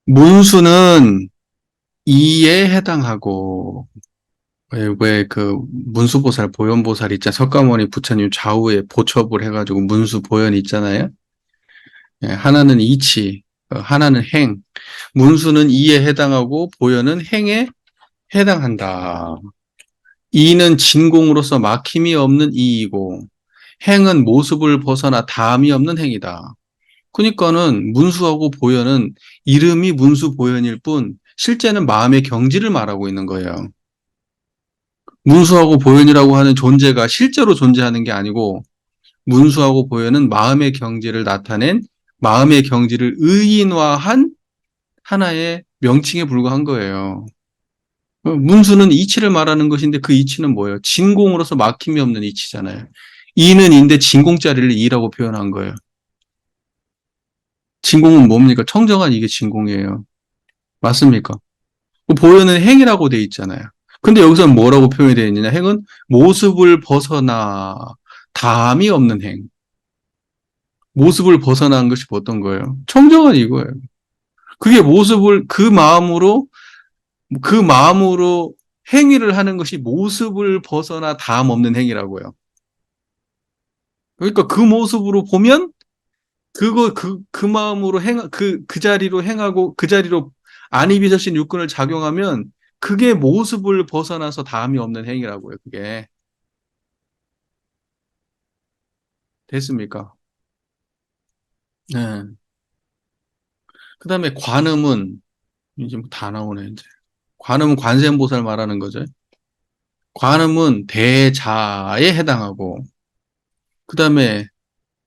문수는 이에 해당하고, 왜 그 문수보살, 보현보살 있잖아. 석가모니 부처님 좌우에 보첩을 해가지고 문수 보현 있잖아요. 예, 하나는 이치, 하나는 행. 문수는 이에 해당하고 보현은 행에 해당한다. 이는 진공으로서 막힘이 없는 이이고, 행은 모습을 벗어나 담이 없는 행이다. 그러니까는 문수하고 보현은 이름이 문수 보현일 뿐 실제는 마음의 경지를 말하고 있는 거예요. 문수하고 보현이라고 하는 존재가 실제로 존재하는 게 아니고 문수하고 보현은 마음의 경지를 나타낸 마음의 경지를 의인화한 하나의 명칭에 불과한 거예요. 문수는 이치를 말하는 것인데 그 이치는 뭐예요? 진공으로서 막힘이 없는 이치잖아요. 이는 인데 진공자리를 이라고 표현한 거예요. 진공은 뭡니까? 청정한 이게 진공이에요. 맞습니까? 보현은 행이라고 돼 있잖아요. 근데 여기서는 뭐라고 표현이 되어 있느냐? 행은 모습을 벗어나 담이 없는 행. 모습을 벗어난 것이 어떤 거예요? 청정한 이거예요. 그게 모습을 그 마음으로 행위를 하는 것이 모습을 벗어나 담 없는 행위라고요. 그러니까 그 모습으로 보면 그 마음으로 그 자리로 행하고 그 자리로 안이비서신 육군을 작용하면 그게 모습을 벗어나서 다함이 없는 행위라고요. 그게 됐습니까? 네. 그다음에 관음은 이제 뭐다 나오네 이제. 관음은 관세음보살 말하는 거죠. 관음은 대자에 해당하고 그다음에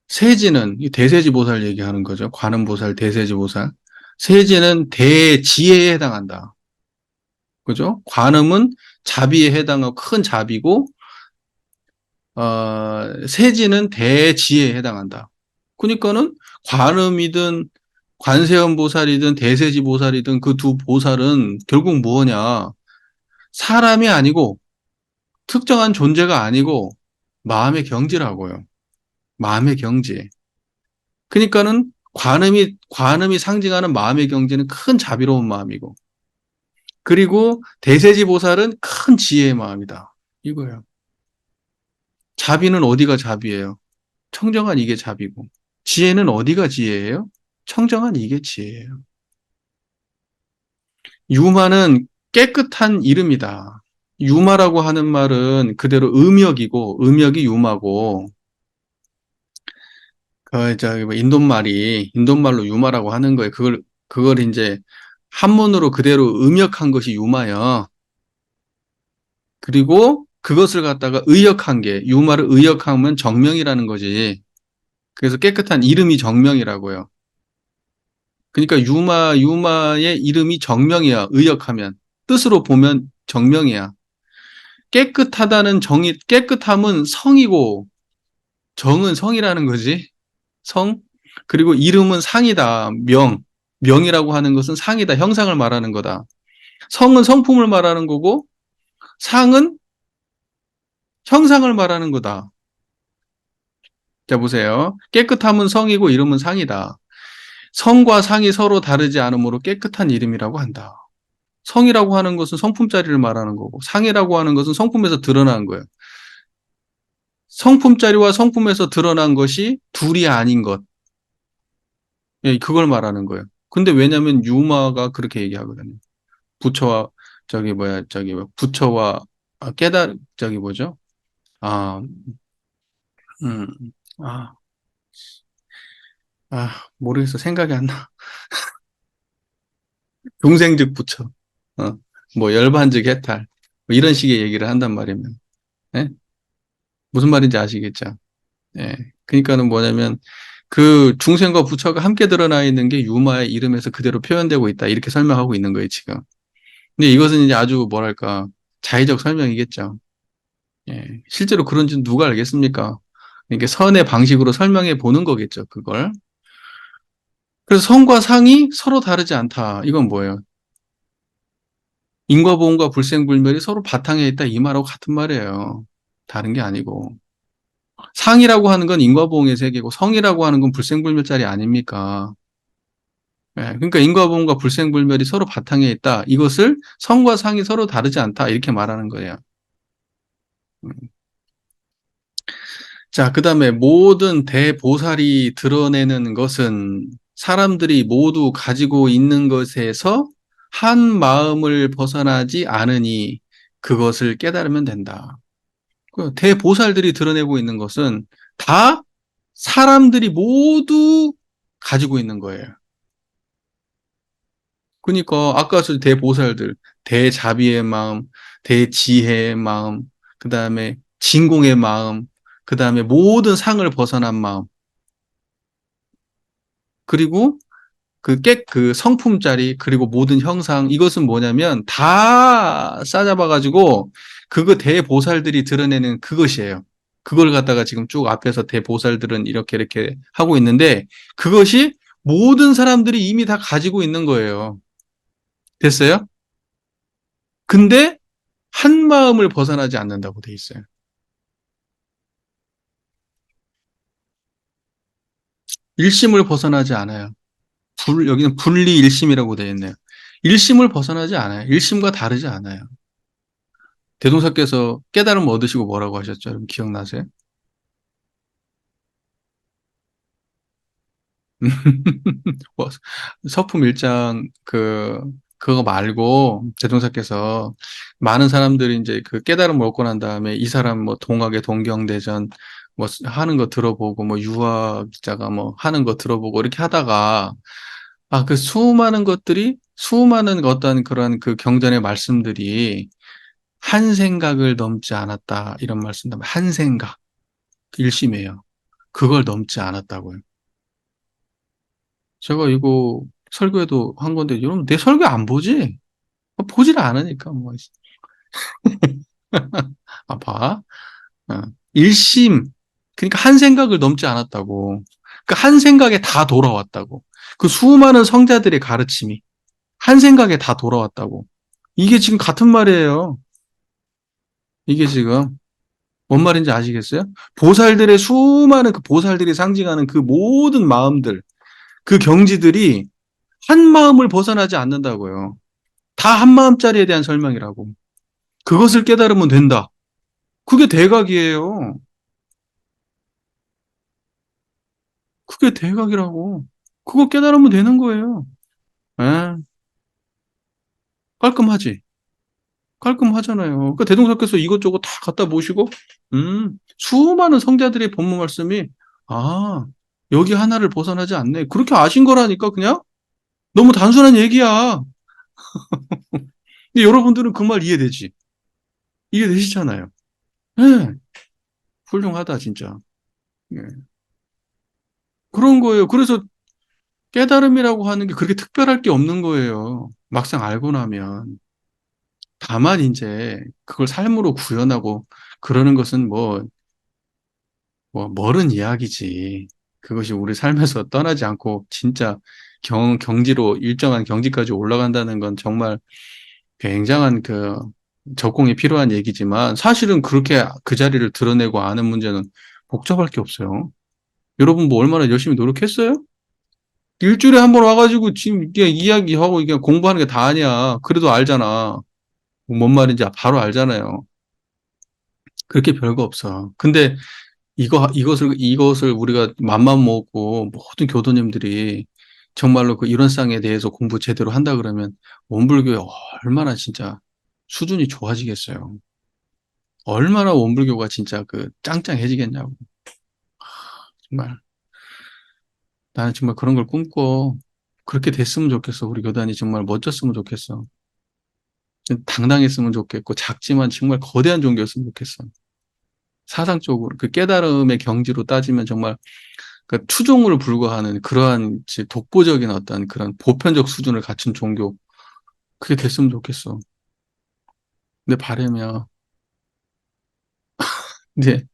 세지는 이 대세지보살 얘기하는 거죠. 관음보살, 대세지보살. 세지는 대지에 해당한다. 그죠? 관음은 자비에 해당하고 큰 자비고 세지는 대지에 해당한다. 그러니까는 관음이든 관세음보살이든 대세지보살이든 그 두 보살은 결국 뭐냐? 사람이 아니고 특정한 존재가 아니고 마음의 경지라고요. 마음의 경지. 그러니까는 관음이 상징하는 마음의 경지는 큰 자비로운 마음이고 그리고 대세지보살은 큰 지혜의 마음이다. 이거예요. 자비는 어디가 자비예요? 청정한 이게 자비고 지혜는 어디가 지혜예요? 청정한 이게 지혜예요. 유마는 깨끗한 이름이다. 유마라고 하는 말은 그대로 음역이고 음역이 유마고 저기 뭐 인도말로 유마라고 하는 거예요. 그걸 이제 한문으로 그대로 음역한 것이 유마요. 그리고 그것을 갖다가 의역한 게 유마를 의역하면 정명이라는 거지. 그래서 깨끗한 이름이 정명이라고요. 그러니까 유마의 이름이 정명이야. 의역하면. 뜻으로 보면 정명이야. 깨끗함은 성이고, 정은 성이라는 거지. 성. 그리고 이름은 상이다. 명이라고 하는 것은 상이다. 형상을 말하는 거다. 성은 성품을 말하는 거고, 상은 형상을 말하는 거다. 자, 보세요. 깨끗함은 성이고, 이름은 상이다. 성과 상이 서로 다르지 않으므로 깨끗한 이름이라고 한다. 성이라고 하는 것은 성품자리를 말하는 거고 상이라고 하는 것은 성품에서 드러난 거예요. 성품자리와 성품에서 드러난 것이 둘이 아닌 것. 예, 그걸 말하는 거예요. 근데 왜냐면 유마가 그렇게 얘기하거든요. 부처와 부처와 저기 뭐죠? 아, 음, 아, 모르겠어. 생각이 안 나. 중생즉 부처. 어, 뭐 열반즉 해탈. 뭐 이런 식의 얘기를 한단 말이면. 예? 무슨 말인지 아시겠죠? 예. 그러니까는 뭐냐면 그 중생과 부처가 함께 드러나 있는 게 유마의 이름에서 그대로 표현되고 있다. 이렇게 설명하고 있는 거예요, 지금. 근데 이것은 이제 아주 뭐랄까 자의적 설명이겠죠. 예. 실제로 그런지는 누가 알겠습니까? 이게 선의 방식으로 설명해 보는 거겠죠, 그걸. 그래서 성과 상이 서로 다르지 않다. 이건 뭐예요? 인과보험과 불생불멸이 서로 바탕에 있다. 이 말하고 같은 말이에요. 다른 게 아니고. 상이라고 하는 건 인과보응의 세계고 성이라고 하는 건 불생불멸짜리 아닙니까? 예, 그러니까 인과보험과 불생불멸이 서로 바탕에 있다. 이것을 성과 상이 서로 다르지 않다. 이렇게 말하는 거예요. 음. 자, 그 다음에 모든 대보살이 드러내는 것은 사람들이 모두 가지고 있는 것에서 한 마음을 벗어나지 않으니 그것을 깨달으면 된다. 그 대보살들이 드러내고 있는 것은 다 사람들이 모두 가지고 있는 거예요. 그러니까 아까 저 대보살들, 대자비의 마음, 대지혜의 마음, 그 다음에 진공의 마음, 그 다음에 모든 상을 벗어난 마음, 그리고 그 성품짜리, 그리고 모든 형상, 이것은 뭐냐면 다 싸잡아가지고 그거 대보살들이 드러내는 그것이에요. 그걸 갖다가 지금 쭉 앞에서 대보살들은 이렇게 이렇게 하고 있는데 그것이 모든 사람들이 이미 다 가지고 있는 거예요. 됐어요? 근데 한 마음을 벗어나지 않는다고 돼 있어요. 일심을 벗어나지 않아요. 여기는 분리 일심이라고 되어 있네요. 일심을 벗어나지 않아요. 일심과 다르지 않아요. 대동사께서 깨달음 얻으시고 뭐라고 하셨죠? 여러분 기억나세요? 뭐, 서품 일장 그거 말고 대종사께서 많은 사람들이 이제 그 깨달음을 얻고 난 다음에 이 사람 뭐 동학의 동경대전 뭐 하는 거 들어보고 뭐 유아 기자가 뭐 하는 거 들어보고 이렇게 하다가 아, 그 수많은 것들이 수많은 어떤 그런 그 경전의 말씀들이 한 생각을 넘지 않았다 이런 말씀도 한 생각 일심이에요. 그걸 넘지 않았다고요. 제가 이거 설교에도 한 건데, 여러분, 내 설교 안 보지? 보질 않으니까, 뭐. 아, 봐. 어. 일심. 그러니까 한 생각을 넘지 않았다고. 그 한 생각에 다 돌아왔다고. 그 수많은 성자들의 가르침이 한 생각에 다 돌아왔다고. 이게 지금 같은 말이에요. 이게 지금. 뭔 말인지 아시겠어요? 보살들의 수많은 그 보살들이 상징하는 그 모든 마음들, 그 경지들이 한 마음을 벗어나지 않는다고요. 다 한 마음짜리에 대한 설명이라고. 그것을 깨달으면 된다. 그게 대각이에요. 그게 대각이라고. 그거 깨달으면 되는 거예요. 에? 깔끔하지? 깔끔하잖아요. 그러니까 대동사께서 이것저것 다 갖다 모시고, 수많은 성자들의 본문 말씀이, 아, 여기 하나를 벗어나지 않네. 그렇게 아신 거라니까, 그냥? 너무 단순한 얘기야. 근데 여러분들은 그 말 이해되지? 이해되시잖아요. 예, 훌륭하다, 진짜. 예. 그런 거예요. 그래서 깨달음이라고 하는 게 그렇게 특별할 게 없는 거예요. 막상 알고 나면. 다만 이제 그걸 삶으로 구현하고 그러는 것은 뭐 멀은 이야기지. 그것이 우리 삶에서 떠나지 않고 진짜 경지로 일정한 경지까지 올라간다는 건 정말 굉장한 그 적공이 필요한 얘기지만 사실은 그렇게 그 자리를 드러내고 아는 문제는 복잡할 게 없어요. 여러분 뭐 얼마나 열심히 노력했어요? 일주일에 한 번 와가지고 지금 이게 이야기하고 이게 공부하는 게 다 아니야. 그래도 알잖아. 뭔 말인지 바로 알잖아요. 그렇게 별거 없어. 근데 이것을 우리가 맘만 먹고 모든 교도님들이 정말로 그 이론상에 대해서 공부 제대로 한다 그러면 원불교에 얼마나 진짜 수준이 좋아지겠어요. 얼마나 원불교가 진짜 그 짱짱해지겠냐고. 정말. 나는 정말 그런 걸 꿈꿔. 그렇게 됐으면 좋겠어. 우리 교단이 정말 멋졌으면 좋겠어. 당당했으면 좋겠고, 작지만 정말 거대한 종교였으면 좋겠어. 사상적으로, 그 깨달음의 경지로 따지면 정말 그 추종을 불허하는 그러한 독보적인 어떤 그런 보편적 수준을 갖춘 종교, 그게 됐으면 좋겠어. 근데 바람이야. 근데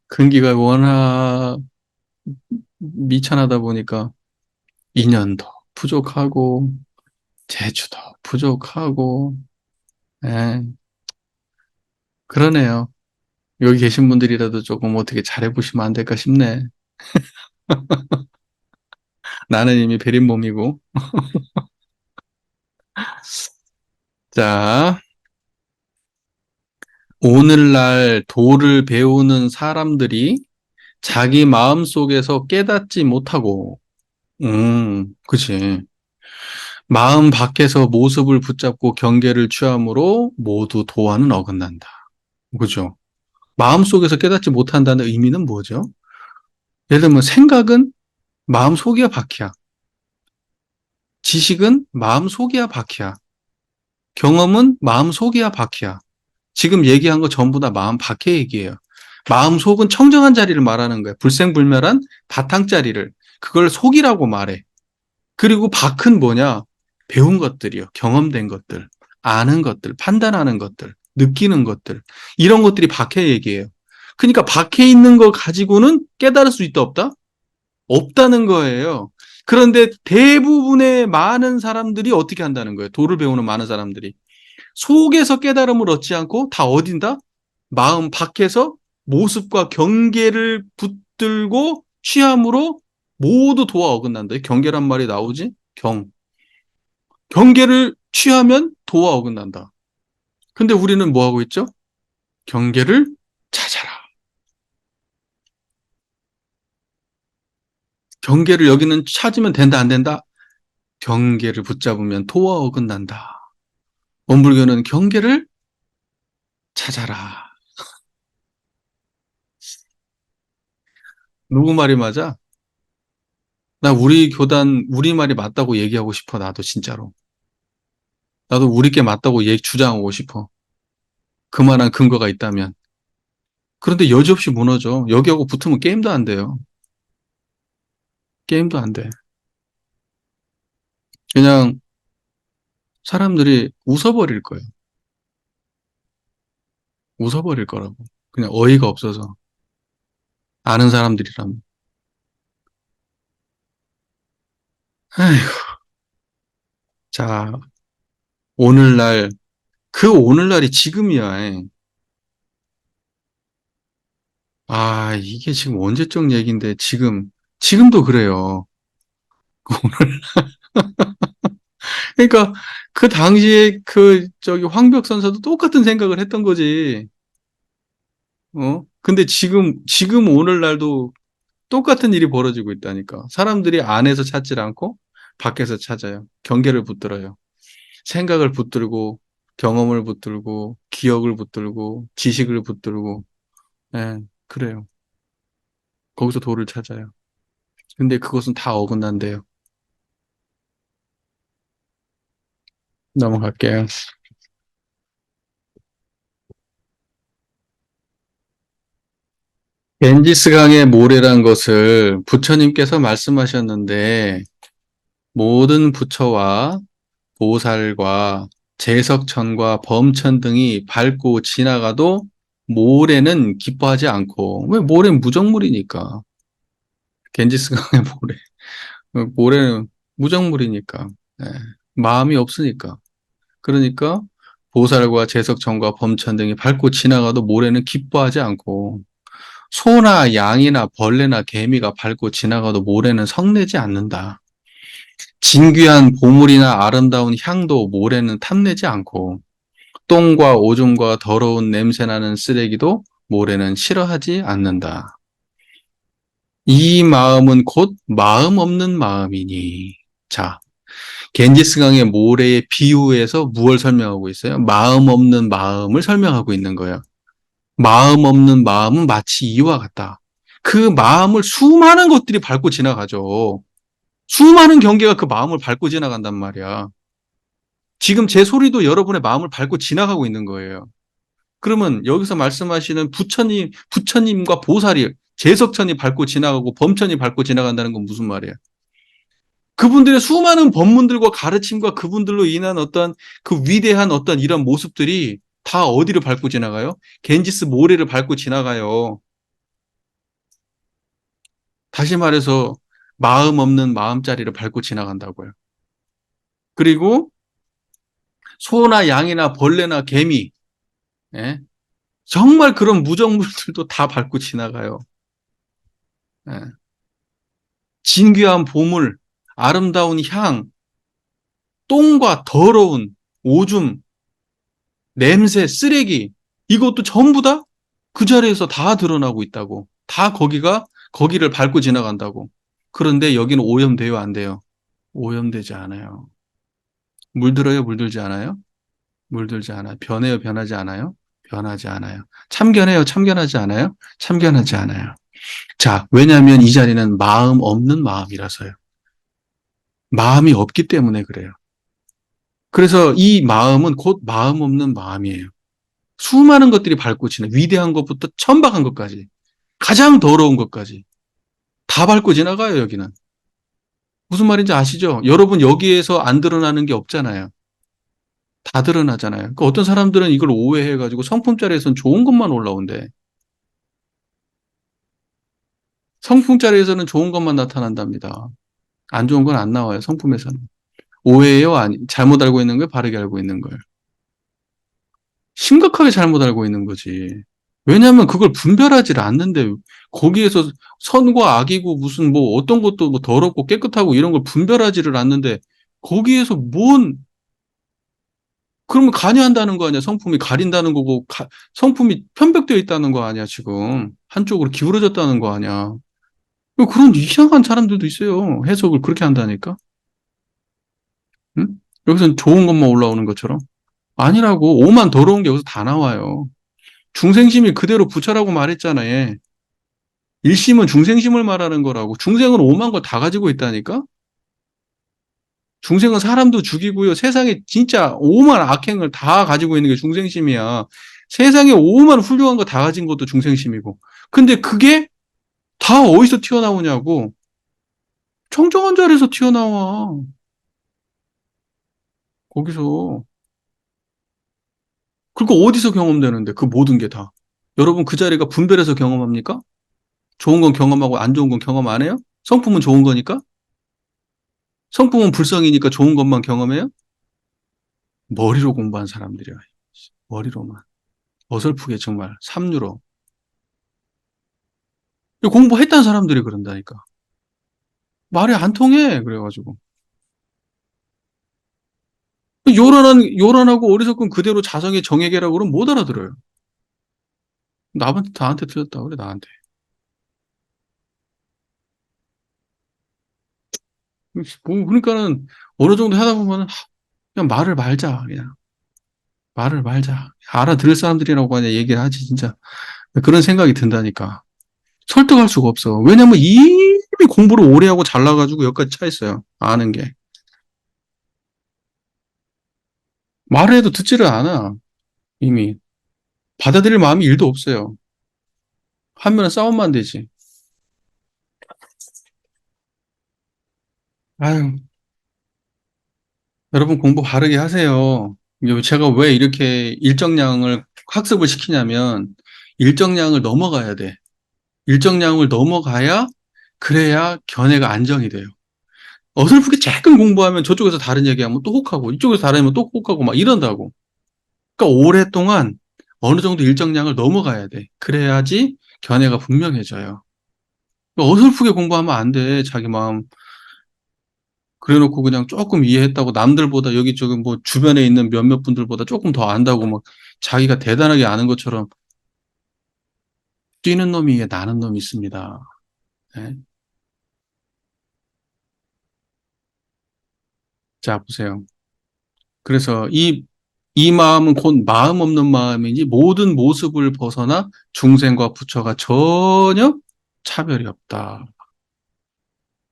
근기가 워낙 미천하다 보니까 인연도 부족하고, 재주도 부족하고, 예, 그러네요. 여기 계신 분들이라도 조금 어떻게 잘해보시면 안 될까 싶네. 나는 이미 베린 몸이고. 자, 오늘날 도를 배우는 사람들이 자기 마음속에서 깨닫지 못하고, 그치. 마음 밖에서 모습을 붙잡고 경계를 취함으로 모두 도와는 어긋난다. 그죠? 마음속에서 깨닫지 못한다는 의미는 뭐죠? 예를 들면 생각은 마음속이야 밖이야. 지식은 마음속이야 밖이야. 경험은 마음속이야 밖이야. 지금 얘기한 거 전부 다 마음 밖의 얘기예요. 마음속은 청정한 자리를 말하는 거야. 불생불멸한 바탕자리를. 그걸 속이라고 말해. 그리고 밖은 뭐냐? 배운 것들이요. 경험된 것들, 아는 것들, 판단하는 것들, 느끼는 것들. 이런 것들이 밖의 얘기예요. 그러니까 밖에 있는 거 가지고는 깨달을 수 있다 없다? 없다는 거예요. 그런데 대부분의 많은 사람들이 어떻게 한다는 거예요? 도를 배우는 많은 사람들이. 속에서 깨달음을 얻지 않고 다 어딘다? 마음 밖에서 모습과 경계를 붙들고 취함으로 모두 도와 어긋난다. 경계란 말이 나오지? 경계를 취하면 도와 어긋난다. 근데 우리는 뭐 하고 있죠? 경계를 찾아라. 경계를 여기는 찾으면 된다, 안 된다? 경계를 붙잡으면 도와 어긋난다. 원불교는 경계를 찾아라. 누구 말이 맞아? 나 우리 교단, 우리 말이 맞다고 얘기하고 싶어, 나도 진짜로. 나도 우리 게 맞다고 주장하고 싶어. 그만한 근거가 있다면. 그런데 여지없이 무너져. 여기하고 붙으면 게임도 안 돼요. 게임도 안 돼. 그냥 사람들이 웃어버릴 거예요. 웃어버릴 거라고. 그냥 어이가 없어서. 아는 사람들이라면. 에휴, 자, 오늘날, 그 오늘날이 지금이야. 아, 이게 지금 언제적 얘기인데, 지금도 그래요. 그러니까, 그 당시에 황벽 선사도 똑같은 생각을 했던 거지. 근데 지금 오늘날도 똑같은 일이 벌어지고 있다니까. 사람들이 안에서 찾질 않고 밖에서 찾아요. 경계를 붙들어요. 생각을 붙들고, 경험을 붙들고, 기억을 붙들고, 지식을 붙들고, 예, 그래요. 거기서 도를 찾아요. 근데 그것은 다 어긋난대요. 넘어갈게요. 겐지스강의 모래란 것을 부처님께서 말씀하셨는데, 모든 부처와 보살과 제석천과 범천 등이 밟고 지나가도 모래는 기뻐하지 않고, 왜 모래는 무정물이니까. 겐지스강의 모래. 모래는 무정물이니까. 예, 마음이 없으니까. 그러니까 보살과 제석천과 범천 등이 밟고 지나가도 모래는 기뻐하지 않고, 소나 양이나 벌레나 개미가 밟고 지나가도 모래는 성내지 않는다. 진귀한 보물이나 아름다운 향도 모래는 탐내지 않고, 똥과 오줌과 더러운 냄새나는 쓰레기도 모래는 싫어하지 않는다. 이 마음은 곧 마음 없는 마음이니. 자, 겐지스강의 모래의 비유에서 무엇을 설명하고 있어요? 마음 없는 마음을 설명하고 있는 거예요. 마음 없는 마음은 마치 이와 같다. 그 마음을 수많은 것들이 밟고 지나가죠. 수많은 경계가 그 마음을 밟고 지나간단 말이야. 지금 제 소리도 여러분의 마음을 밟고 지나가고 있는 거예요. 그러면 여기서 말씀하시는 부처님과 보살이, 제석천이 밟고 지나가고 범천이 밟고 지나간다는 건 무슨 말이에요? 그분들의 수많은 법문들과 가르침과 그분들로 인한 어떤 그 위대한 어떤 이런 모습들이 다 어디를 밟고 지나가요? 겐지스 모래를 밟고 지나가요. 다시 말해서 마음 없는 마음자리를 밟고 지나간다고요. 그리고 소나 양이나 벌레나 개미, 예? 정말 그런 무정물들도 다 밟고 지나가요. 예. 진귀한 보물, 아름다운 향, 똥과 더러운 오줌, 냄새, 쓰레기, 이것도 전부 다 그 자리에서 다 드러나고 있다고. 다 거기를 밟고 지나간다고. 그런데 여기는 오염돼요, 안 돼요? 오염되지 않아요. 물들어요, 물들지 않아요? 물들지 않아요. 변해요, 변하지 않아요? 변하지 않아요. 참견해요, 참견하지 않아요? 참견하지 않아요. 자, 왜냐하면 이 자리는 마음 없는 마음이라서요. 마음이 없기 때문에 그래요. 그래서 이 마음은 곧 마음 없는 마음이에요. 수많은 것들이 밟고 지나 위대한 것부터 천박한 것까지 가장 더러운 것까지 다 밟고 지나가요, 여기는. 무슨 말인지 아시죠? 여러분 여기에서 안 드러나는 게 없잖아요. 다 드러나잖아요. 그러니까 어떤 사람들은 이걸 오해해가지고 성품자리에서는 좋은 것만 올라온대. 성품자리에서는 좋은 것만 나타난답니다. 안 좋은 건 안 나와요, 성품에서는. 오해예요? 아니, 잘못 알고 있는 거예요? 바르게 알고 있는 거예요? 심각하게 잘못 알고 있는 거지. 왜냐하면 그걸 분별하지 않는데 거기에서 선과 악이고 무슨 뭐 어떤 것도 뭐 더럽고 깨끗하고 이런 걸 분별하지를 않는데 거기에서 그러면 관여한다는 거 아니야? 성품이 가린다는 거고 성품이 편벽되어 있다는 거 아니야? 지금 한쪽으로 기울어졌다는 거 아니야? 그런 이상한 사람들도 있어요. 해석을 그렇게 한다니까. 응? 여기서는 좋은 것만 올라오는 것처럼 아니라고. 오만 더러운 게 여기서 다 나와요. 중생심이 그대로 부처라고 말했잖아요. 일심은 중생심을 말하는 거라고. 중생은 오만 걸 다 가지고 있다니까? 중생은 사람도 죽이고요. 세상에 진짜 오만 악행을 다 가지고 있는 게 중생심이야. 세상에 오만 훌륭한 거 다 가진 것도 중생심이고. 근데 그게 다 어디서 튀어나오냐고. 청정한 자리에서 튀어나와. 거기서. 그리고 어디서 경험되는데, 그 모든 게 다. 여러분 그 자리가 분별해서 경험합니까? 좋은 건 경험하고 안 좋은 건 경험 안 해요? 성품은 좋은 거니까? 성품은 불성이니까 좋은 것만 경험해요? 머리로 공부한 사람들이야. 머리로만. 어설프게 정말 삼류로. 공부했다는 사람들이 그런다니까. 말이 안 통해. 그래가지고. 요란하고 어리석은 그대로 자성의 정액이라고 그러면 못 알아들어요. 나한테 틀렸다 그래, 나한테. 그러니까는 어느 정도 하다 보면은 그냥 말을 말자. 그냥. 말을 말자. 알아들을 사람들이라고 그냥 얘기를 하지, 진짜. 그런 생각이 든다니까. 설득할 수가 없어. 왜냐면 이미 공부를 오래 하고 잘나가지고 여기까지 차 있어요. 아는 게. 말을 해도 듣지를 않아. 이미. 받아들일 마음이 일도 없어요. 하면은 싸움만 되지. 아유, 여러분 공부 바르게 하세요. 제가 왜 이렇게 일정량을 학습을 시키냐면, 일정량을 넘어가야 돼. 일정량을 넘어가야, 그래야 견해가 안정이 돼요. 어설프게 조금 공부하면 저쪽에서 다른 얘기하면 또 혹하고, 이쪽에서 다른 얘기하면 또 혹하고, 막 이런다고. 그러니까 오랫동안 어느 정도 일정량을 넘어가야 돼. 그래야지 견해가 분명해져요. 어설프게 공부하면 안 돼. 자기 마음 그래놓고 그냥 조금 이해했다고 남들보다 여기저기 뭐 주변에 있는 몇몇 분들보다 조금 더 안다고 막 자기가 대단하게 아는 것처럼 뛰는 놈이 나는 놈이 있습니다. 네. 자, 보세요. 그래서 이 마음은 곧 마음 없는 마음이지 모든 모습을 벗어나 중생과 부처가 전혀 차별이 없다.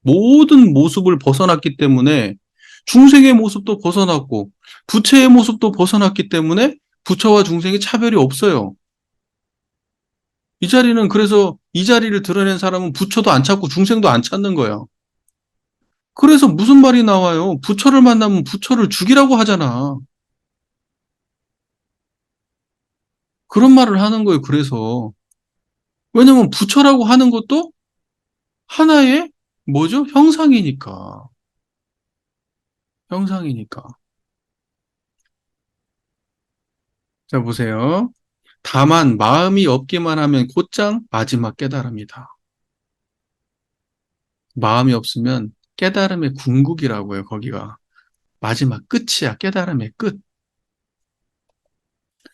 모든 모습을 벗어났기 때문에 중생의 모습도 벗어났고 부처의 모습도 벗어났기 때문에 부처와 중생의 차별이 없어요. 이 자리는 그래서 이 자리를 드러낸 사람은 부처도 안 찾고 중생도 안 찾는 거예요. 그래서 무슨 말이 나와요? 부처를 만나면 부처를 죽이라고 하잖아. 그런 말을 하는 거예요. 그래서 왜냐면 부처라고 하는 것도 하나의 뭐죠? 형상이니까. 형상이니까. 자, 보세요. 다만 마음이 없기만 하면 곧장 마지막 깨달음이다. 마음이 없으면 깨달음의 궁극이라고요, 거기가. 마지막 끝이야, 깨달음의 끝.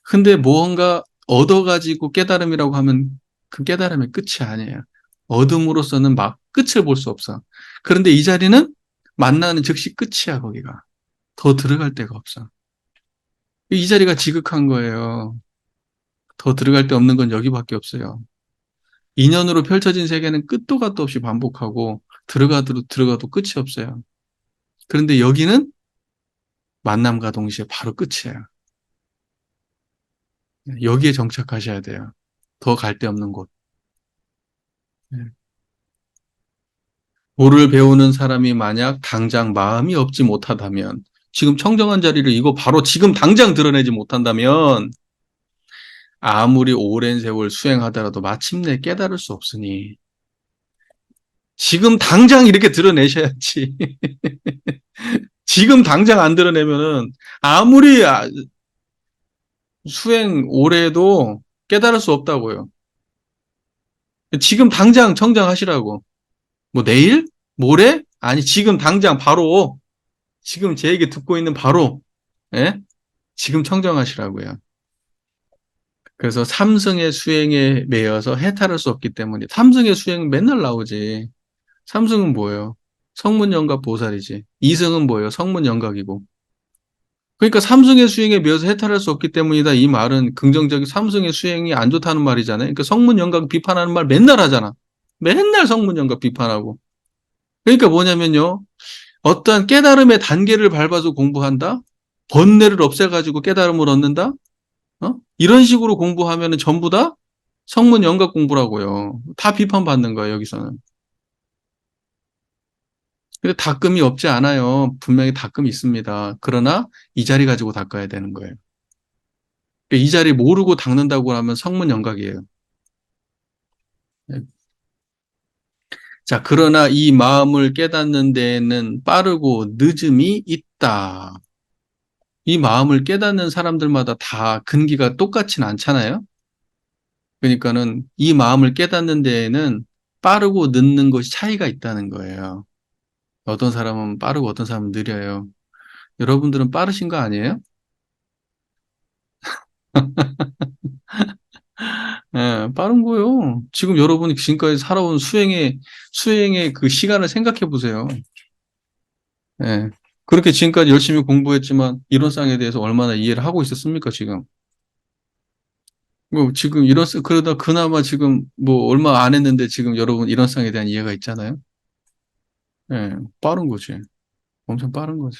근데 무언가 얻어가지고 깨달음이라고 하면 그 깨달음의 끝이 아니에요. 얻음으로써는 막 끝을 볼 수 없어. 그런데 이 자리는 만나는 즉시 끝이야, 거기가. 더 들어갈 데가 없어. 이 자리가 지극한 거예요. 더 들어갈 데 없는 건 여기밖에 없어요. 인연으로 펼쳐진 세계는 끝도 갓도 없이 반복하고 들어가도 끝이 없어요. 그런데 여기는 만남과 동시에 바로 끝이에요. 여기에 정착하셔야 돼요. 더 갈 데 없는 곳. 네. 도를 배우는 사람이 만약 당장 마음이 없지 못하다면, 지금 청정한 자리를 이거 바로 지금 당장 드러내지 못한다면, 아무리 오랜 세월 수행하더라도 마침내 깨달을 수 없으니, 지금 당장 이렇게 드러내셔야지. 지금 당장 안 드러내면은, 아무리 수행 오래 해도 깨달을 수 없다고요. 지금 당장 청정하시라고. 뭐 내일? 모레? 아니, 지금 당장 바로, 지금 제 얘기 듣고 있는 바로, 예? 지금 청정하시라고요. 그래서 삼승의 수행에 매여서 해탈할 수 없기 때문에 삼승의 수행 맨날 나오지. 삼승은 뭐예요? 성문영각 보살이지. 이승은 뭐예요? 성문영각이고. 그러니까 삼승의 수행에 매여서 해탈할 수 없기 때문이다. 이 말은 긍정적인 삼승의 수행이 안 좋다는 말이잖아요. 그러니까 성문영각 비판하는 말 맨날 하잖아. 맨날 성문영각 비판하고. 그러니까 뭐냐면요. 어떠한 깨달음의 단계를 밟아서 공부한다? 번뇌를 없애가지고 깨달음을 얻는다? 이런 식으로 공부하면 전부 다 성문 영각 공부라고요. 다 비판받는 거예요, 여기서는. 근데 닦음이 없지 않아요. 분명히 닦음이 있습니다. 그러나 이 자리 가지고 닦아야 되는 거예요. 그러니까 이 자리 모르고 닦는다고 하면 성문 영각이에요. 네. 자, 그러나 이 마음을 깨닫는 데에는 빠르고 늦음이 있다. 이 마음을 깨닫는 사람들마다 다 근기가 똑같진 않잖아요. 그러니까는 이 마음을 깨닫는 데에는 빠르고 늦는 것이 차이가 있다는 거예요. 어떤 사람은 빠르고 어떤 사람은 느려요. 여러분들은 빠르신 거 아니에요? 예, 빠른 거예요. 지금 여러분이 지금까지 살아온 수행의 그 시간을 생각해 보세요. 예. 그렇게 지금까지 열심히 공부했지만 이론상에 대해서 얼마나 이해를 하고 있었습니까, 지금? 뭐, 지금 그러다 그나마 지금 뭐 얼마 안 했는데 지금 여러분 이론상에 대한 이해가 있잖아요? 예, 빠른 거지. 엄청 빠른 거지.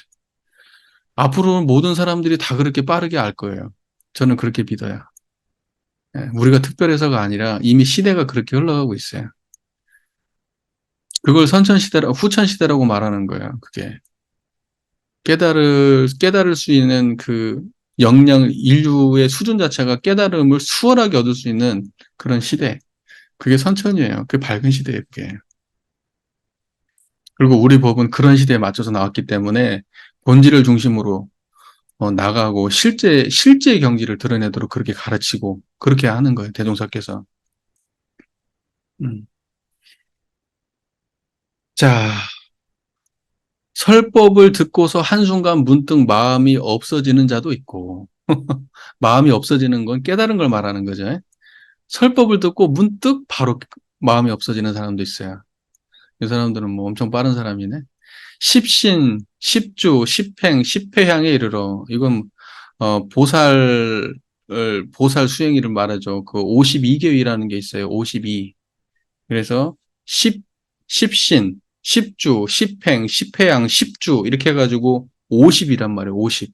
앞으로는 모든 사람들이 다 그렇게 빠르게 알 거예요. 저는 그렇게 믿어요. 예, 우리가 특별해서가 아니라 이미 시대가 그렇게 흘러가고 있어요. 그걸 후천시대라고 말하는 거예요. 그게. 깨달을 수 있는 그 인류의 수준 자체가 깨달음을 수월하게 얻을 수 있는 그런 시대. 그게 선천이에요. 그게 밝은 시대예요, 그게. 그리고 우리 법은 그런 시대에 맞춰서 나왔기 때문에 본질을 중심으로 나가고 실제 경지를 드러내도록 그렇게 가르치고 그렇게 하는 거예요. 대종사께서. 음. 자, 설법을 듣고서 한순간 문득 마음이 없어지는 자도 있고, 마음이 없어지는 건 깨달은 걸 말하는 거죠. 설법을 듣고 문득 바로 마음이 없어지는 사람도 있어요. 이 사람들은 뭐 엄청 빠른 사람이네. 십신, 십주, 십행, 십회향에 이르러, 이건, 보살 수행일을 말하죠. 그 52계위라는 게 있어요. 52. 그래서 십신, 십주, 십행, 십회양, 십주 이렇게 해가지고 50이란 말이에요. 50.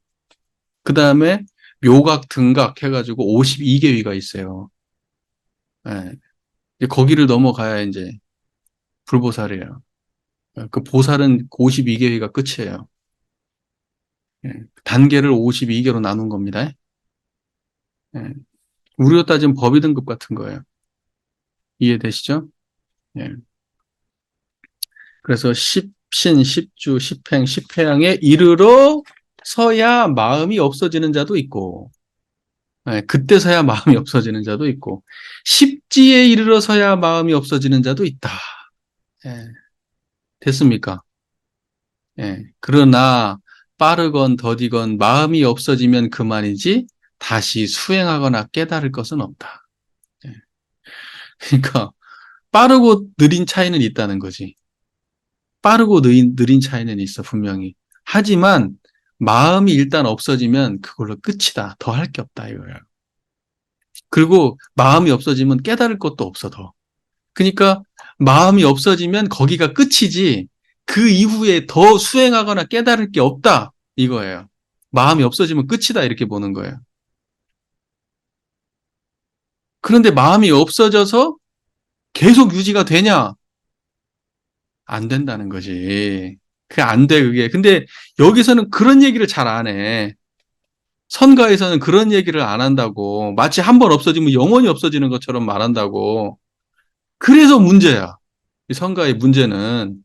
그 다음에 묘각, 등각 해가지고 52개위가 있어요. 예. 이제 거기를 넘어가야 이제 불보살이에요. 그 보살은 52개위가 끝이에요. 예. 단계를 52개로 나눈 겁니다. 예. 우리로 따지면 법의 등급 같은 거예요. 이해되시죠? 예. 그래서 십신, 십주, 십행, 십회양에 이르러 서야 마음이 없어지는 자도 있고, 예, 그때서야 마음이 없어지는 자도 있고, 십지에 이르러서야 마음이 없어지는 자도 있다. 예, 됐습니까? 예. 그러나 빠르건 더디건 마음이 없어지면 그만이지 다시 수행하거나 깨달을 것은 없다. 예. 그러니까 빠르고 느린 차이는 있다는 거지. 빠르고 느린 차이는 있어, 분명히. 하지만 마음이 일단 없어지면 그걸로 끝이다. 더 할 게 없다, 이거야. 그리고 마음이 없어지면 깨달을 것도 없어, 더. 그러니까 마음이 없어지면 거기가 끝이지 그 이후에 더 수행하거나 깨달을 게 없다, 이거예요. 마음이 없어지면 끝이다, 이렇게 보는 거예요. 그런데 마음이 없어져서 계속 유지가 되냐? 안 된다는 거지. 그게 안 돼, 그게. 근데 여기서는 그런 얘기를 잘 안 해. 선가에서는 그런 얘기를 안 한다고. 마치 한 번 없어지면 영원히 없어지는 것처럼 말한다고. 그래서 문제야. 이 선가의 문제는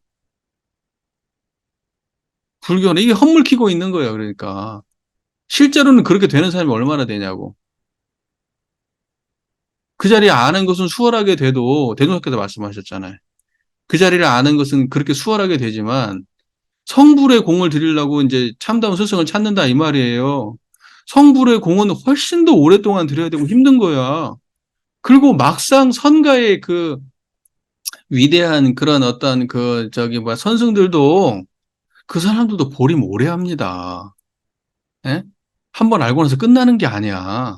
불교는 이게 헛물키고 있는 거예요. 그러니까. 실제로는 그렇게 되는 사람이 얼마나 되냐고. 그 자리에 아는 것은 수월하게 돼도 대종사께서 말씀하셨잖아요. 그 자리를 아는 것은 그렇게 수월하게 되지만 성불의 공을 들이려고 이제 참다운 스승을 찾는다 이 말이에요. 성불의 공은 훨씬 더 오랫동안 들여야 되고 힘든 거야. 그리고 막상 선가의 그 위대한 그런 어떤 그 저기 뭐야 선승들도 그 사람들도 보림 오래 합니다. 예? 한번 알고 나서 끝나는 게 아니야.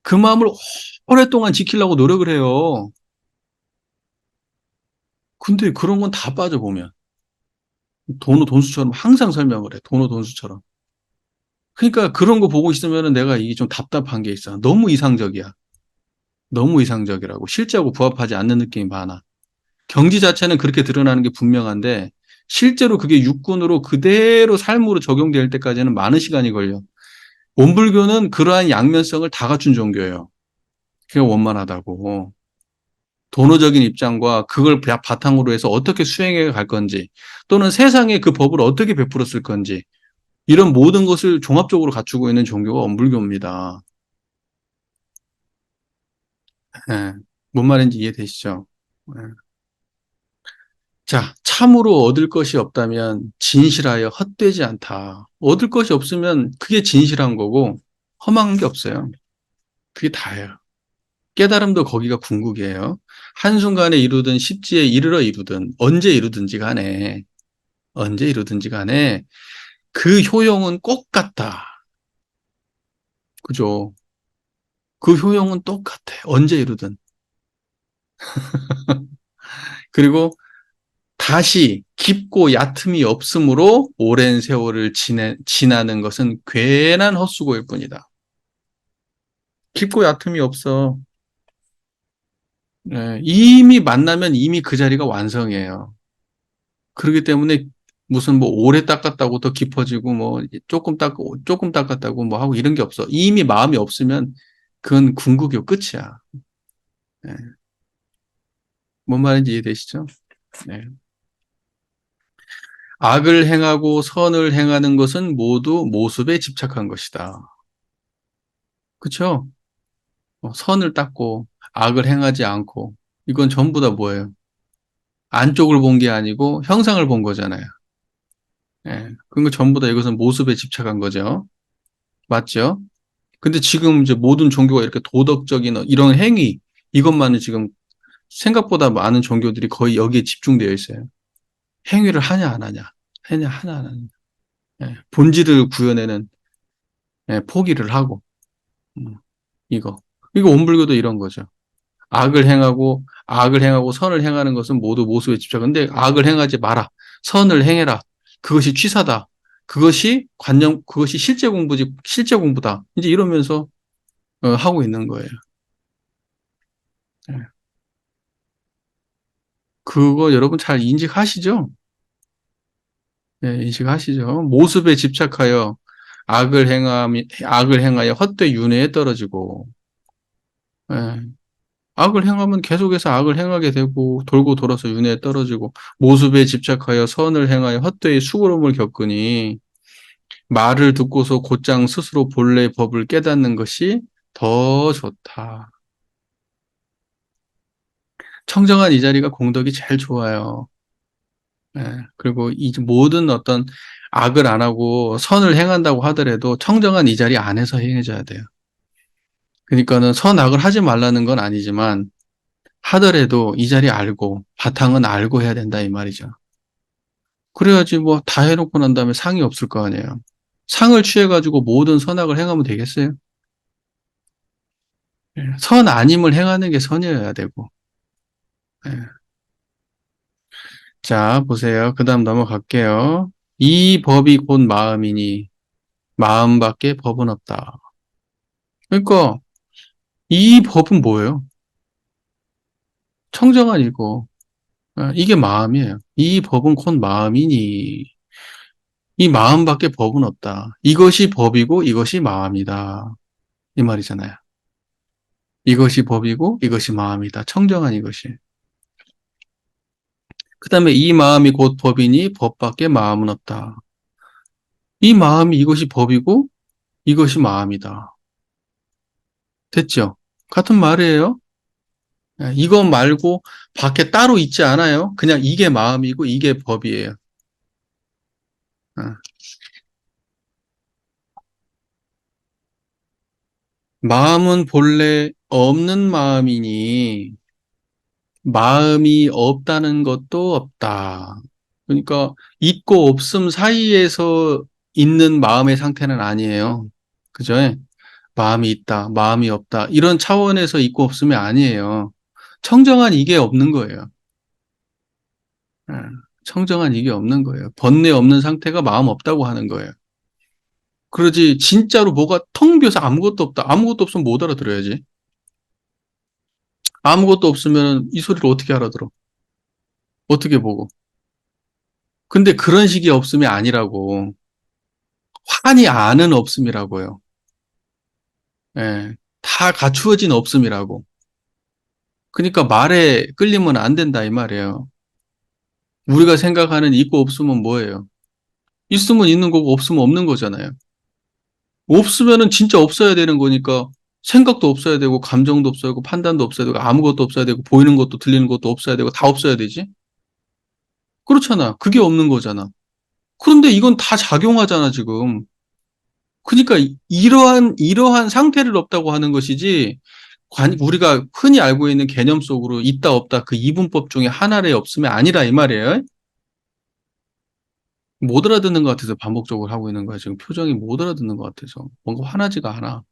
그 마음을 오랫동안 지키려고 노력을 해요. 근데 그런 건 다 빠져보면 돈우 돈수처럼 항상 설명을 해. 돈우 돈수처럼. 그러니까 그런 거 보고 있으면 내가 이게 좀 답답한 게 있어. 너무 이상적이야. 너무 이상적이라고. 실제하고 부합하지 않는 느낌이 많아. 경지 자체는 그렇게 드러나는 게 분명한데 실제로 그게 육군으로 그대로 삶으로 적용될 때까지는 많은 시간이 걸려. 원불교는 그러한 양면성을 다 갖춘 종교예요. 그게 원만하다고. 도노적인 입장과 그걸 바탕으로 해서 어떻게 수행해 갈 건지 또는 세상에 그 법을 어떻게 베풀었을 건지 이런 모든 것을 종합적으로 갖추고 있는 종교가 원불교입니다. 예. 뭔 말인지 이해되시죠? 예. 자, 참으로 얻을 것이 없다면 진실하여 헛되지 않다. 얻을 것이 없으면 그게 진실한 거고 험한 게 없어요. 그게 다예요. 깨달음도 거기가 궁극이에요. 한순간에 이루든 십지에 이르러 이루든 언제 이루든지 간에 그 효용은 꼭 같다. 그죠? 그 효용은 똑같아. 언제 이루든. 그리고 다시 깊고 얕음이 없으므로 오랜 세월을 지나는 것은 괜한 헛수고일 뿐이다. 깊고 얕음이 없어. 예, 이미 만나면 이미 그 자리가 완성이에요. 그렇기 때문에 무슨 뭐 오래 닦았다고 더 깊어지고 뭐 조금 닦았다고 뭐 하고 이런 게 없어. 이미 마음이 없으면 그건 궁극이요 끝이야. 예, 뭔 말인지 이해되시죠? 네. 악을 행하고 선을 행하는 것은 모두 모습에 집착한 것이다. 그렇죠? 선을 닦고 악을 행하지 않고 이건 전부 다 뭐예요? 안쪽을 본 게 아니고 형상을 본 거잖아요. 예. 그러니까 전부 다 이것은 모습에 집착한 거죠. 맞죠? 근데 지금 이제 모든 종교가 이렇게 도덕적인 이런 행위 이것만은 지금 생각보다 많은 종교들이 거의 여기에 집중되어 있어요. 행위를 하냐 안 하냐, 하냐 안 하냐. 예. 본질을 구현에는 예, 포기를 하고 음, 이거 원불교도 이런 거죠. 악을 행하고 선을 행하는 것은 모두 모습에 집착. 근데 악을 행하지 마라. 선을 행해라. 그것이 취사다. 그것이 실제 공부다. 이제 이러면서 하고 있는 거예요. 예. 그거 여러분 잘 인식하시죠? 예, 인식하시죠? 모습에 집착하여 악을 행하여 헛되이 윤회에 떨어지고, 예. 악을 행하면 계속해서 악을 행하게 되고 돌고 돌아서 윤회에 떨어지고 모습에 집착하여 선을 행하여 헛되이 수고로움을 겪으니 말을 듣고서 곧장 스스로 본래 법을 깨닫는 것이 더 좋다. 청정한 이 자리가 공덕이 제일 좋아요. 그리고 이 모든 어떤 악을 안 하고 선을 행한다고 하더라도 청정한 이 자리 안에서 행해져야 돼요. 그러니까는 선악을 하지 말라는 건 아니지만 하더라도 이 자리 알고 바탕은 알고 해야 된다 이 말이죠. 그래야지 뭐 다 해놓고 난 다음에 상이 없을 거 아니에요. 상을 취해가지고 모든 선악을 행하면 되겠어요? 선 아님을 행하는 게 선이어야 되고. 예. 자, 보세요. 그 다음 넘어갈게요. 이 법이 곧 마음이니 마음밖에 법은 없다. 그러니까 이 법은 뭐예요? 청정한이고 이게 마음이에요. 이 법은 곧 마음이니 이 마음밖에 법은 없다. 이것이 법이고 이것이 마음이다. 이 말이잖아요. 이것이 법이고 이것이 마음이다. 청정한 이것이. 그 다음에 이 마음이 곧 법이니 법밖에 마음은 없다. 이 마음이 이것이 법이고 이것이 마음이다. 됐죠? 같은 말이에요. 이거 말고 밖에 따로 있지 않아요. 그냥 이게 마음이고 이게 법이에요. 어. 마음은 본래 없는 마음이니 마음이 없다는 것도 없다. 그러니까 있고 없음 사이에서 있는 마음의 상태는 아니에요. 그죠? 마음이 있다, 마음이 없다. 이런 차원에서 있고 없음이 아니에요. 청정한 이게 없는 거예요. 예, 청정한 이게 없는 거예요. 번뇌 없는 상태가 마음 없다고 하는 거예요. 그러지 진짜로 뭐가 텅 비어서 아무것도 없다. 아무것도 없으면 못 알아들어야지. 아무것도 없으면 이 소리를 어떻게 알아들어? 어떻게 보고? 근데 그런 식의 없음이 아니라고. 환히 아는 없음이라고요. 예, 다 갖추어진 없음이라고. 그러니까 말에 끌리면 안 된다 이 말이에요. 우리가 생각하는 있고 없음은 뭐예요? 있으면 있는 거고 없으면 없는 거잖아요. 없으면은 진짜 없어야 되는 거니까 생각도 없어야 되고 감정도 없어야 되고 판단도 없어야 되고 아무것도 없어야 되고 보이는 것도 들리는 것도 없어야 되고 다 없어야 되지? 그렇잖아. 그게 없는 거잖아. 그런데 이건 다 작용하잖아, 지금. 그러니까 이러한 상태를 없다고 하는 것이지 우리가 흔히 알고 있는 개념 속으로 있다 없다 그 이분법 중에 하나의 없음이 아니라 이 말이에요. 못 알아듣는 것 같아서 반복적으로 하고 있는 거야. 지금 표정이 못 알아듣는 것 같아서 뭔가 화나지가 않아.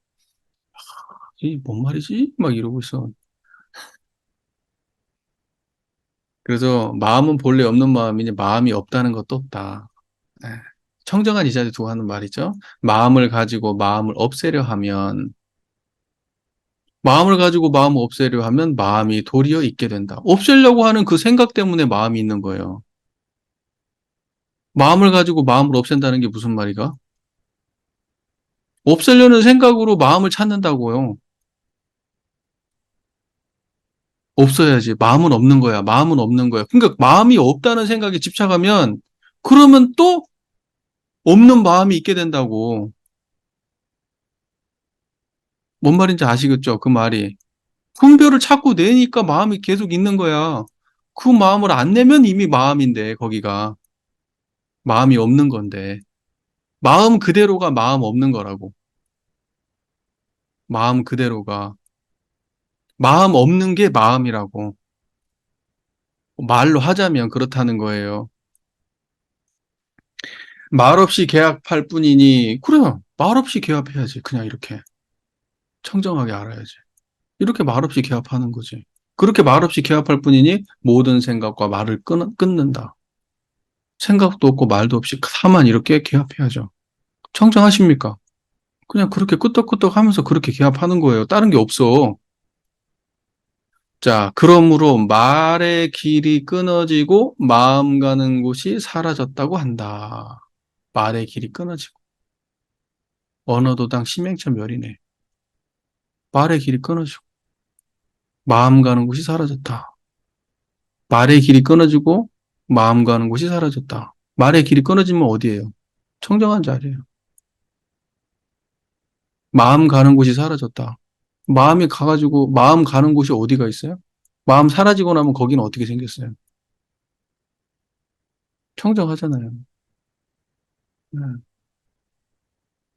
이 뭔 말이지? 막 이러고 있어. 그래서 마음은 본래 없는 마음이니 마음이 없다는 것도 없다. 예. 청정한 이 자리 두고 하는 말이죠. 마음을 가지고 마음을 없애려 하면 마음을 가지고 마음을 없애려 하면 마음이 도리어 있게 된다. 없애려고 하는 그 생각 때문에 마음이 있는 거예요. 마음을 가지고 마음을 없앤다는 게 무슨 말이가? 없애려는 생각으로 마음을 찾는다고요. 없어야지. 마음은 없는 거야. 마음은 없는 거야. 그러니까 마음이 없다는 생각에 집착하면 그러면 또 없는 마음이 있게 된다고. 뭔 말인지 아시겠죠? 그 말이. 분별을 자꾸 내니까 마음이 계속 있는 거야. 그 마음을 안 내면 이미 마음인데, 거기가. 마음이 없는 건데. 마음 그대로가 마음 없는 거라고. 마음 그대로가. 마음 없는 게 마음이라고. 말로 하자면 그렇다는 거예요. 말 없이 계약할 뿐이니, 그래요. 말 없이 계약해야지. 그냥 이렇게. 청정하게 알아야지. 이렇게 말없이 개합하는 거지. 그렇게 말없이 개합할 뿐이니 모든 생각과 말을 끊는다. 생각도 없고 말도 없이 다만 이렇게 개합해야죠. 청정하십니까? 그냥 그렇게 끄떡끄떡 하면서 그렇게 개합하는 거예요. 다른 게 없어. 자, 그러므로 말의 길이 끊어지고 마음 가는 곳이 사라졌다고 한다. 말의 길이 끊어지고. 언어도당 심행천멸이네. 말의 길이 끊어지고 마음 가는 곳이 사라졌다. 말의 길이 끊어지고 마음 가는 곳이 사라졌다. 말의 길이 끊어지면 어디예요? 청정한 자리예요. 마음 가는 곳이 사라졌다. 마음이 가가지고 마음 가는 곳이 어디가 있어요? 마음 사라지고 나면 거기는 어떻게 생겼어요? 청정하잖아요. 네.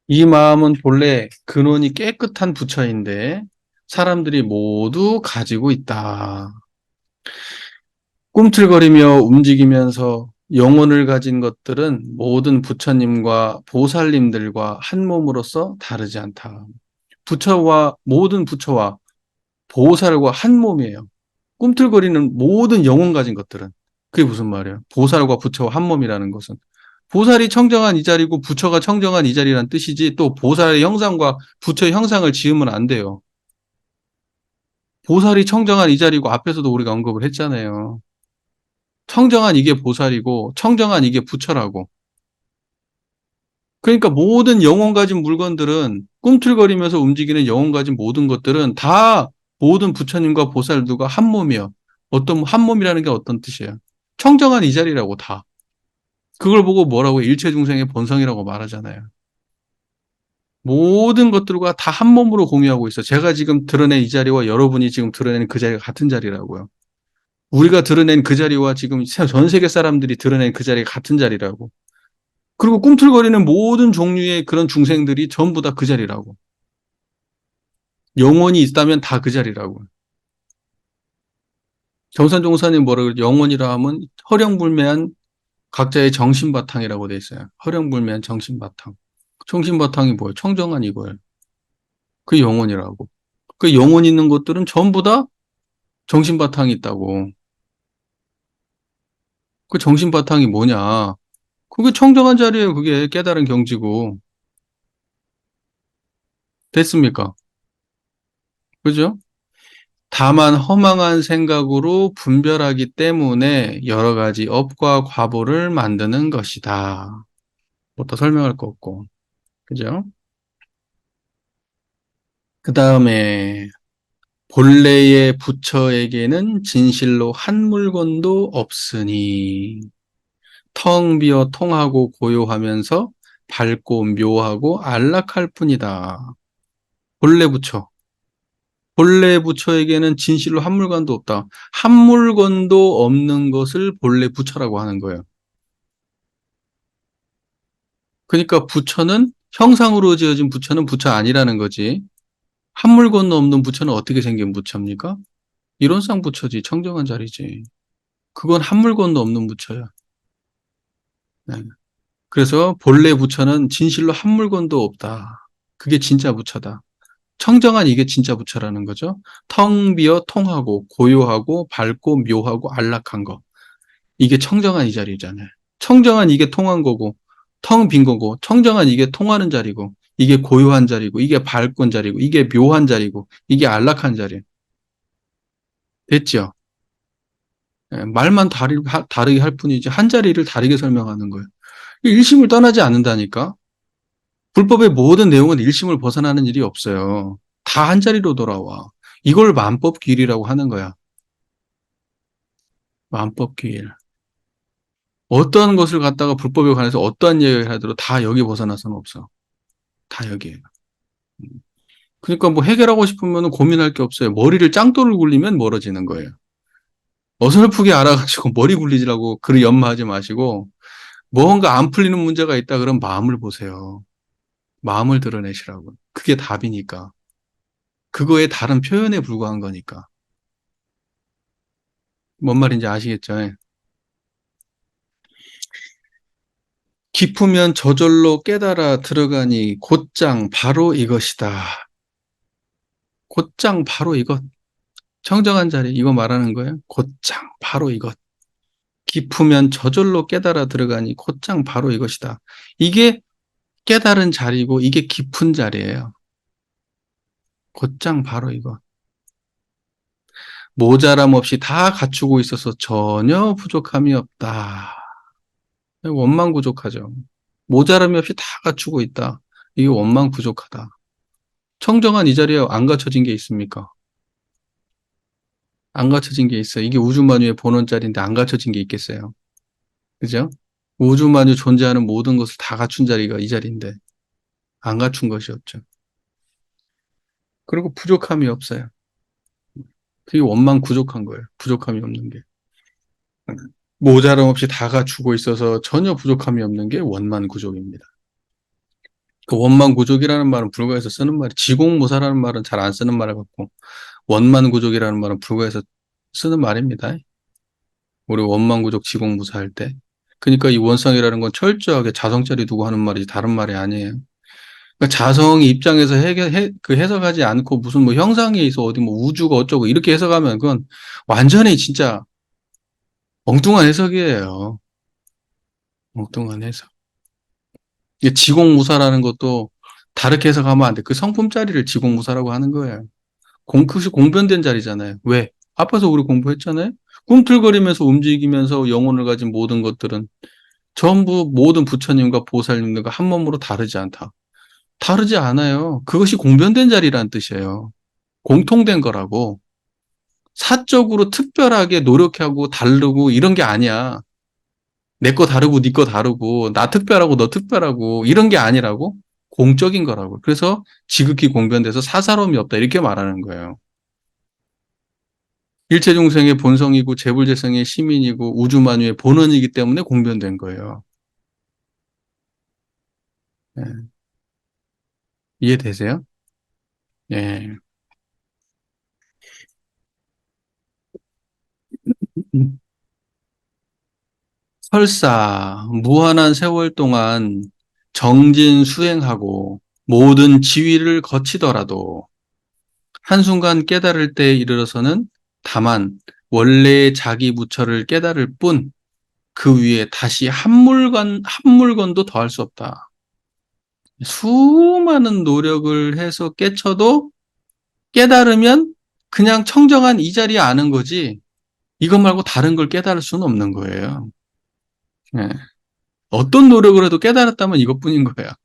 이 마음은 본래 근원이 깨끗한 부처인데 사람들이 모두 가지고 있다. 꿈틀거리며 움직이면서 영혼을 가진 것들은 모든 부처님과 보살님들과 한 몸으로서 다르지 않다. 부처와 모든 부처와 보살과 한 몸이에요. 꿈틀거리는 모든 영혼 가진 것들은. 그게 무슨 말이에요? 보살과 부처와 한 몸이라는 것은. 보살이 청정한 이 자리고 부처가 청정한 이 자리란 뜻이지 또 보살의 형상과 부처의 형상을 지으면 안 돼요. 보살이 청정한 이 자리고 앞에서도 우리가 언급을 했잖아요. 청정한 이게 보살이고 청정한 이게 부처라고. 그러니까 모든 영혼 가진 물건들은 꿈틀거리면서 움직이는 영혼 가진 모든 것들은 다 모든 부처님과 보살들과 한 몸이요. 어떤 한 몸이라는 게 어떤 뜻이에요? 청정한 이 자리라고 다. 그걸 보고 뭐라고 일체 중생의 본성이라고 말하잖아요. 모든 것들과 다 한 몸으로 공유하고 있어. 제가 지금 드러낸 이 자리와 여러분이 지금 드러낸 그 자리가 같은 자리라고요. 우리가 드러낸 그 자리와 지금 전 세계 사람들이 드러낸 그 자리가 같은 자리라고. 그리고 꿈틀거리는 모든 종류의 그런 중생들이 전부 다 그 자리라고. 영혼이 있다면 다 그 자리라고. 정산종사님 뭐라 그래? 영혼이라 하면 허령불매한 각자의 정신바탕이라고 돼 있어요. 허령불매한 정신바탕. 정신바탕이 뭐예요? 청정한 이거예요. 그 영혼이라고. 그 영혼 있는 것들은 전부 다 정신바탕이 있다고. 그 정신바탕이 뭐냐? 그게 청정한 자리예요. 그게 깨달은 경지고. 됐습니까? 그죠? 다만 허망한 생각으로 분별하기 때문에 여러 가지 업과 과보를 만드는 것이다. 뭐 더 설명할 거 없고. 그죠? 그 다음에 본래의 부처에게는 진실로 한 물건도 없으니 텅 비어 통하고 고요하면서 밝고 묘하고 안락할 뿐이다. 본래 부처. 본래 부처에게는 진실로 한 물건도 없다. 한 물건도 없는 것을 본래 부처라고 하는 거예요. 그러니까 부처는 형상으로 지어진 부처는 부처 아니라는 거지. 한 물건도 없는 부처는 어떻게 생긴 부처입니까? 이론상 부처지. 청정한 자리지. 그건 한 물건도 없는 부처야. 네. 그래서 본래 부처는 진실로 한 물건도 없다. 그게 진짜 부처다. 청정한 이게 진짜 부처라는 거죠. 텅 비어 통하고 고요하고 밝고 묘하고 안락한 거. 이게 청정한 이 자리잖아요. 청정한 이게 통한 거고 텅 빈 거고 청정한 이게 통하는 자리고 이게 고요한 자리고 이게 밝은 자리고 이게 묘한 자리고 이게 안락한 자리. 됐죠? 예, 말만 다르게 할 뿐이지 한 자리를 다르게 설명하는 거예요. 일심을 떠나지 않는다니까. 불법의 모든 내용은 일심을 벗어나는 일이 없어요. 다 한 자리로 돌아와. 이걸 만법귀일이라고 하는 거야. 만법귀일. 어떠한 것을 갖다가 불법에 관해서 어떠한 얘기를 하더라도 다 여기 벗어나서는 없어. 다 여기에요. 그러니까 뭐 해결하고 싶으면 고민할 게 없어요. 머리를 짱돌을 굴리면 멀어지는 거예요. 어설프게 알아가지고 머리 굴리지라고 그를 연마하지 마시고 뭔가 안 풀리는 문제가 있다 그러면 마음을 보세요. 마음을 드러내시라고. 그게 답이니까. 그거의 다른 표현에 불과한 거니까. 뭔 말인지 아시겠죠? 깊으면 저절로 깨달아 들어가니 곧장 바로 이것이다. 곧장 바로 이것. 청정한 자리 이거 말하는 거예요. 곧장 바로 이것. 깊으면 저절로 깨달아 들어가니 곧장 바로 이것이다. 이게 깨달은 자리고 이게 깊은 자리예요. 곧장 바로 이것. 모자람 없이 다 갖추고 있어서 전혀 부족함이 없다. 원망 부족하죠. 모자람이 없이 다 갖추고 있다. 이게 원망 부족하다. 청정한 이 자리에 안 갖춰진 게 있습니까? 안 갖춰진 게 있어요. 이게 우주만유의 본원자리인데 안 갖춰진 게 있겠어요. 그죠? 우주만유 존재하는 모든 것을 다 갖춘 자리가 이 자리인데 안 갖춘 것이 없죠. 그리고 부족함이 없어요. 그게 원망 부족한 거예요. 부족함이 없는 게. 모자람 없이 다 갖추고 있어서 전혀 부족함이 없는 게 원만구족입니다. 그 원만구족이라는 말은 불가에서 쓰는 말이 지공무사라는 말은 잘 안 쓰는 말을 갖고 원만구족이라는 말은 불가에서 쓰는 말입니다. 우리 원만구족 지공무사 할 때. 그러니까 이 원상이라는 건 철저하게 자성자리 두고 하는 말이지 다른 말이 아니에요. 그러니까 자성 입장에서 그 해석하지 않고 무슨 뭐 형상에 있어 어디 뭐 우주가 어쩌고 이렇게 해석하면 그건 완전히 진짜 엉뚱한 해석이에요. 엉뚱한 해석. 이게 지공무사라는 것도 다르게 해석하면 안 돼. 그 성품 자리를 지공무사라고 하는 거예요. 그것이 공변된 자리잖아요. 왜? 앞에서 우리 공부했잖아요. 꿈틀거리면서 움직이면서 영혼을 가진 모든 것들은 전부 모든 부처님과 보살님들과 한 몸으로 다르지 않다. 다르지 않아요. 그것이 공변된 자리라는 뜻이에요. 공통된 거라고. 사적으로 특별하게 노력하고 다르고 이런 게 아니야. 내 거 다르고 네 거 다르고 나 특별하고 너 특별하고 이런 게 아니라고. 공적인 거라고. 그래서 지극히 공변돼서 사사로움이 없다 이렇게 말하는 거예요. 일체 중생의 본성이고 재불재성의 시민이고 우주만유의 본원이기 때문에 공변된 거예요. 예. 이해되세요? 예. 설사 무한한 세월 동안 정진 수행하고 모든 지위를 거치더라도 한순간 깨달을 때에 이르러서는 다만 원래의 자기 부처를 깨달을 뿐 그 위에 다시 한 물건도 더할 수 없다. 수많은 노력을 해서 깨쳐도 깨달으면 그냥 청정한 이 자리에 아는 거지 이것 말고 다른 걸 깨달을 수는 없는 거예요. 예. 어떤 노력을 해도 깨달았다면 이것뿐인 거야.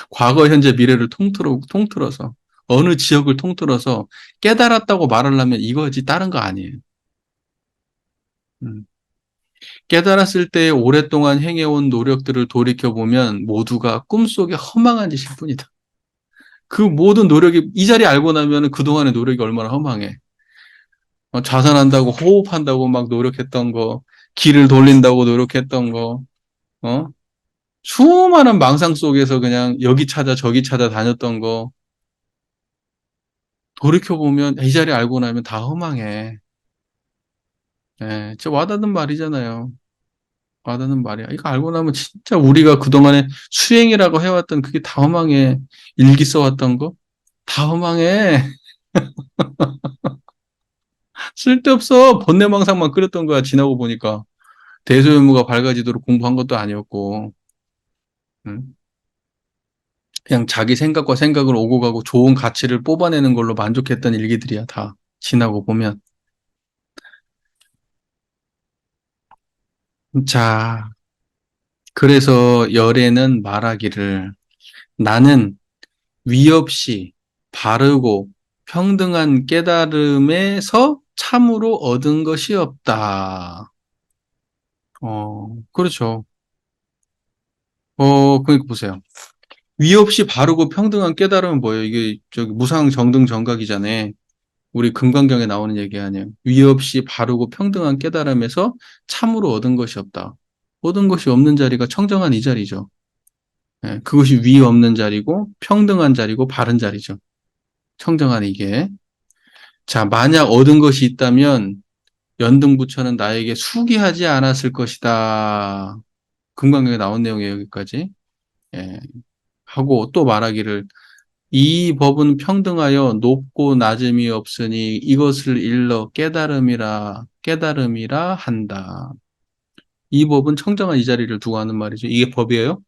과거, 현재, 미래를 통틀어서 어느 지역을 통틀어서 깨달았다고 말하려면 이거지 다른 거 아니에요. 음. 깨달았을 때 오랫동안 행해온 노력들을 돌이켜보면 모두가 꿈속의 허망한 짓일 뿐이다. 그 모든 노력이 이 자리 알고 나면 그동안의 노력이 얼마나 허망해. 자산한다고 호흡한다고 막 노력했던 거, 길을 돌린다고 노력했던 거, 어? 수많은 망상 속에서 그냥 여기 찾아 저기 찾아 다녔던 거 돌이켜보면 이 자리 알고 나면 다 허망해. 예, 진짜 와닿는 말이잖아요. 와닿는 말이야. 이거 알고 나면 진짜 우리가 그동안에 수행이라고 해왔던 그게 다 허망해. 일기 써왔던 거? 다 허망해. 쓸데없어. 번뇌망상만 끓였던 거야, 지나고 보니까. 대소현무가 밝아지도록 공부한 것도 아니었고. 응? 그냥 자기 생각과 생각을 오고 가고 좋은 가치를 뽑아내는 걸로 만족했던 일기들이야, 다. 지나고 보면. 자, 그래서 열애는 말하기를 나는 위 없이 바르고 평등한 깨달음에서 참으로 얻은 것이 없다. 그렇죠. 그러니까 보세요. 위 없이 바르고 평등한 깨달음은 뭐예요? 이게 저기 무상 정등 정각이잖아요. 우리 금강경에 나오는 얘기 아니에요. 위 없이 바르고 평등한 깨달음에서 참으로 얻은 것이 없다. 얻은 것이 없는 자리가 청정한 이 자리죠. 예, 그것이 위 없는 자리고 평등한 자리고 바른 자리죠. 청정한 이게. 자, 만약 얻은 것이 있다면 연등부처는 나에게 수기하지 않았을 것이다. 금강경에 나온 내용이에요, 여기까지. 예, 하고 또 말하기를 이 법은 평등하여 높고 낮음이 없으니 이것을 일러 깨달음이라 한다. 이 법은 청정한 이 자리를 두고 하는 말이죠. 이게 법이에요?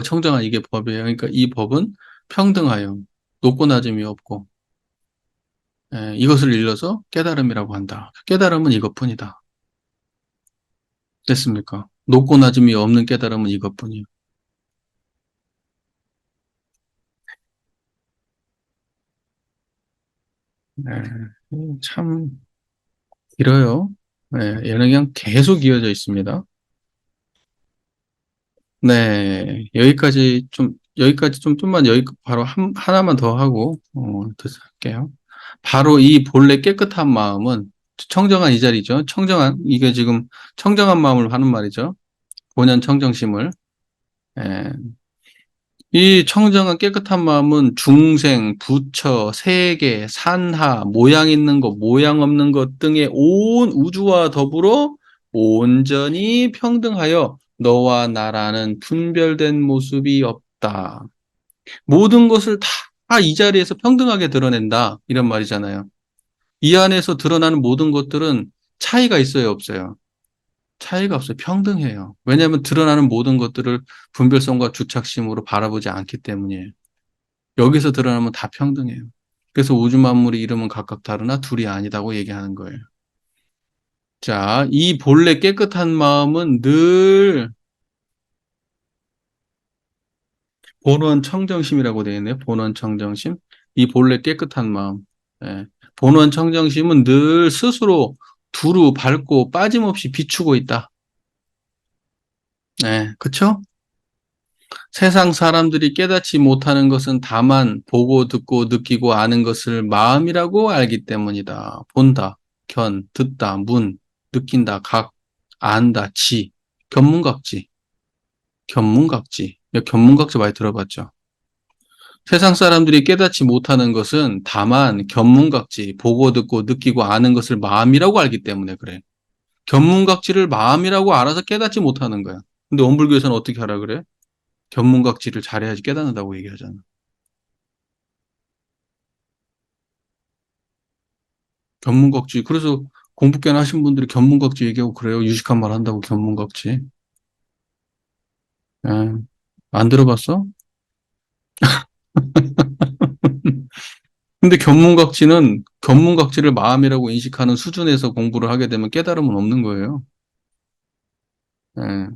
청정한 이게 법이에요. 그러니까 이 법은 평등하여 높고 낮음이 없고 이것을 일러서 깨달음이라고 한다. 깨달음은 이것뿐이다. 됐습니까? 높고 낮음이 없는 깨달음은 이것뿐이에요. 네, 참 길어요. 네, 얘는 그냥 계속 이어져 있습니다. 네, 좀만 바로 하나만 더 하고, 더 할게요. 바로 이 본래 깨끗한 마음은 청정한 이 자리죠. 청정한, 이게 지금 청정한 마음을 하는 말이죠. 본연 청정심을. 예. 이 청정한 깨끗한 마음은 중생, 부처, 세계, 산하, 모양 있는 것, 모양 없는 것 등의 온 우주와 더불어 온전히 평등하여 너와 나라는 분별된 모습이 없다. 모든 것을 다 이 자리에서 평등하게 드러낸다. 이런 말이잖아요. 이 안에서 드러나는 모든 것들은 차이가 있어요, 없어요? 차이가 없어요. 평등해요. 왜냐하면 드러나는 모든 것들을 분별성과 주착심으로 바라보지 않기 때문이에요. 여기서 드러나면 다 평등해요. 그래서 우주 만물의 이름은 각각 다르나 둘이 아니다고 얘기하는 거예요. 자, 이 본래 깨끗한 마음은 늘 본원 청정심이라고 되어 있네요. 본원 청정심. 이 본래 깨끗한 마음. 예. 본원 청정심은 늘 스스로 두루 밝고 빠짐없이 비추고 있다. 네, 그쵸? 세상 사람들이 깨닫지 못하는 것은 다만 보고 듣고 느끼고 아는 것을 마음이라고 알기 때문이다. 본다, 견, 듣다, 문, 느낀다, 각, 안다, 지, 견문각지, 견문각지. 견문각지 많이 들어봤죠? 세상 사람들이 깨닫지 못하는 것은 다만 견문각지, 보고 듣고 느끼고 아는 것을 마음이라고 알기 때문에 그래. 견문각지를 마음이라고 알아서 깨닫지 못하는 거야. 근데 원불교에서는 어떻게 하라 그래? 견문각지를 잘해야지 깨닫는다고 얘기하잖아. 견문각지. 그래서 공부깨나 하신 분들이 견문각지 얘기하고 그래요. 유식한 말 한다고 견문각지. 예. 안 들어봤어? 근데 견문각지를 마음이라고 인식하는 수준에서 공부를 하게 되면 깨달음은 없는 거예요. 예.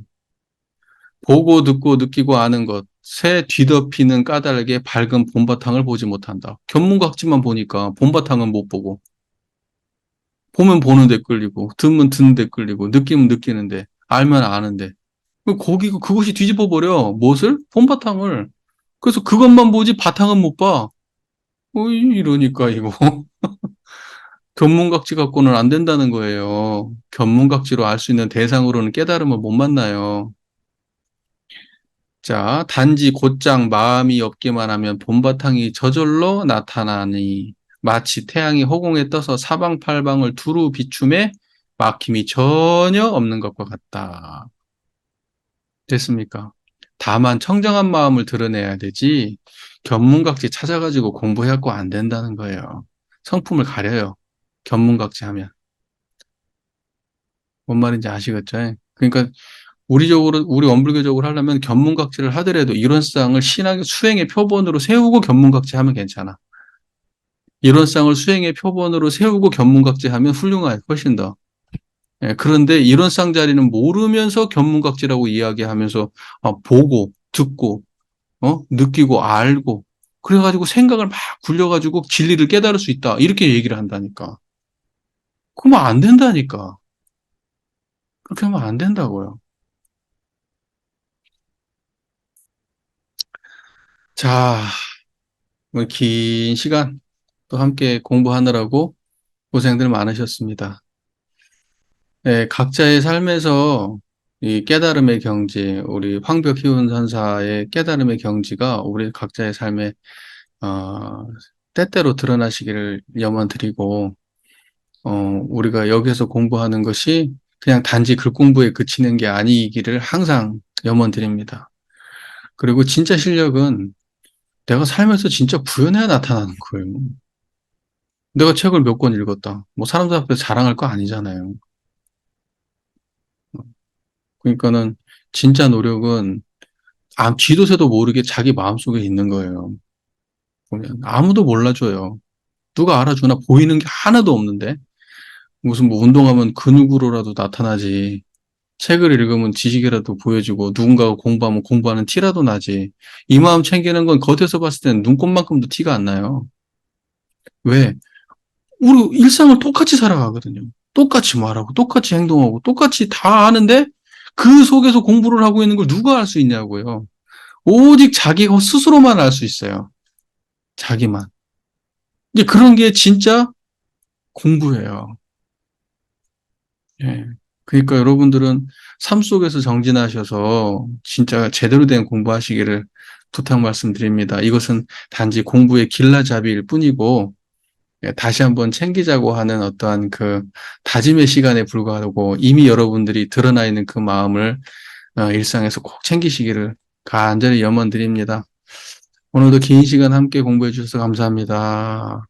보고 듣고 느끼고 아는 것, 새 뒤덮이는 까닭에 밝은 본바탕을 보지 못한다. 견문각지만 보니까 본바탕은 못 보고, 보면 보는데 끌리고, 듣면 듣는데 끌리고, 느끼면 느끼는데, 알면 아는데. 그것이 뒤집어 버려. 무엇을? 본바탕을. 그래서 그것만 보지 바탕은 못 봐. 이러니까 이거. 견문각지 갖고는 안 된다는 거예요. 견문각지로 알 수 있는 대상으로는 깨달음을 못 만나요. 자, 단지 곧장 마음이 없기만 하면 본바탕이 저절로 나타나니 마치 태양이 허공에 떠서 사방팔방을 두루 비춤에 막힘이 전혀 없는 것과 같다. 됐습니까? 다만 청정한 마음을 드러내야 되지 견문각지 찾아가지고 공부해갖고 안 된다는 거예요. 성품을 가려요. 견문각지 하면. 뭔 말인지 아시겠죠? 그러니까 우리 원불교적으로 하려면 견문각지를 하더라도 이론상을 신학의 수행의 표본으로 세우고 견문각지 하면 괜찮아. 이론상을 수행의 표본으로 세우고 견문각지 하면 훌륭해, 훨씬 더. 예, 그런데 이론상 자리는 모르면서 견문각지라고 이야기하면서 보고, 듣고, 느끼고, 알고, 그래가지고 생각을 막 굴려가지고 진리를 깨달을 수 있다. 이렇게 얘기를 한다니까. 그러면 안 된다니까. 그렇게 하면 안 된다고요. 자, 뭐 긴 시간 또 함께 공부하느라고 고생들 많으셨습니다. 네, 각자의 삶에서 이 깨달음의 경지, 우리 황벽 희운 선사의 깨달음의 경지가 우리 각자의 삶에 어, 때때로 드러나시기를 염원드리고, 우리가 여기서 공부하는 것이 그냥 단지 글 공부에 그치는 게 아니기를 항상 염원드립니다. 그리고 진짜 실력은 내가 살면서 진짜 구현해야 나타나는 거예요. 내가 책을 몇 권 읽었다. 뭐 사람들 앞에서 자랑할 거 아니잖아요. 그러니까는 진짜 노력은 쥐도 새도 모르게 자기 마음속에 있는 거예요. 보면 아무도 몰라줘요. 누가 알아주나 보이는 게 하나도 없는데 무슨 뭐 운동하면 근육으로라도 나타나지. 책을 읽으면 지식이라도 보여주고 누군가가 공부하면 공부하는 티라도 나지. 이 마음 챙기는 건 겉에서 봤을 때는 눈곱만큼도 티가 안 나요. 왜? 우리 일상을 똑같이 살아가거든요. 똑같이 말하고 똑같이 행동하고 똑같이 다 아는데 그 속에서 공부를 하고 있는 걸 누가 알 수 있냐고요. 오직 자기가 스스로만 알 수 있어요. 자기만. 이제 그런 게 진짜 공부예요. 예. 그러니까 여러분들은 삶 속에서 정진하셔서 진짜 제대로 된 공부하시기를 부탁 말씀드립니다. 이것은 단지 공부의 길라잡이일 뿐이고, 예, 다시 한번 챙기자고 하는 어떠한 그 다짐의 시간에 불과하고 이미 여러분들이 드러나 있는 그 마음을 일상에서 꼭 챙기시기를 간절히 염원드립니다. 오늘도 긴 시간 함께 공부해 주셔서 감사합니다.